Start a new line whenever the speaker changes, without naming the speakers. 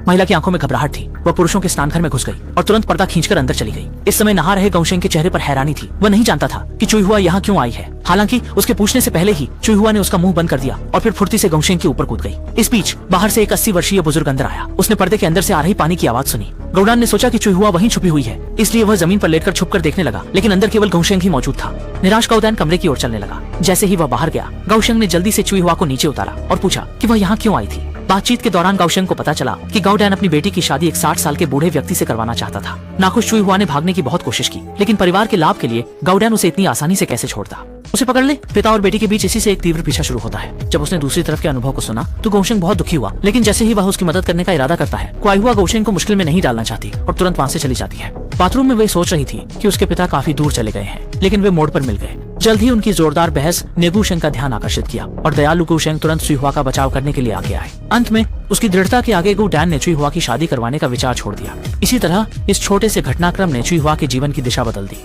महिला की आंखों में घबराहट थी। वह पुरुषों के स्नान घर में घुस गई और तुरंत पर्दा खींचकर अंदर चली गई। इस समय नहा रहे गौशेंग के चेहरे पर हैरानी थी। वह नहीं जानता था कि चुईहुआ यहाँ क्यों आई है। हालांकि उसके पूछने से पहले ही चुईहुआ ने उसका मुंह बंद कर दिया और फिर फुर्ती से गौशेंग के ऊपर कूद गई। इस बीच बाहर से एक 80 वर्षीय बुजुर्ग अंदर आया। उसने पर्दे के अंदर से आ रही पानी की आवाज सुनी। गौडान ने सोचा कि चुईहुआ वहीं छुपी हुई है, इसलिए वह जमीन पर लेटकर छुपकर देखने लगा, लेकिन अंदर केवल गौशेंग ही मौजूद था। निराश गौडान कमरे की ओर चलने लगा। जैसे ही वह बाहर गया, गौशेंग ने जल्दी से चुईहुआ को नीचे उतारा और पूछा कि वह यहाँ क्यों आई थी। बातचीत के दौरान गौशेंग को पता चला कि गौडान अपनी बेटी की शादी एक 60 साल के बूढ़े व्यक्ति से करवाना चाहता था। नाखुश चुईहुआ ने भागने की बहुत कोशिश की, लेकिन परिवार के लाभ के लिए गौडान उसे इतनी आसानी से कैसे छोड़ता। उसे पकड़ ले। पिता और बेटी के बीच इसी से एक तीव्र पीछा शुरू होता है। जब उसने दूसरी तरफ के अनुभव को सुना तो गौशेंग बहुत दुखी हुआ, लेकिन जैसे ही वह उसकी मदद करने का इरादा करता है, क्वाईहुआ गौशेंग को मुश्किल में नहीं डालना चाहती और तुरंत वहाँ से चली जाती है। बाथरूम में वे सोच रही थी कि उसके पिता काफी दूर चले गए हैं, लेकिन वे मोड़ पर मिल गए। जल्द ही उनकी जोरदार बहस ने गौशेंग का ध्यान आकर्षित किया और दयालु गौशेंग तुरंत चुईहुआ का बचाव करने के लिए आगे आए। अंत में उसकी दृढ़ता के आगे गौडान ने चुईहुआ की शादी करवाने का विचार छोड़ दिया। इसी तरह इस छोटे से घटनाक्रम ने चुईहुआ के जीवन की दिशा बदल दी।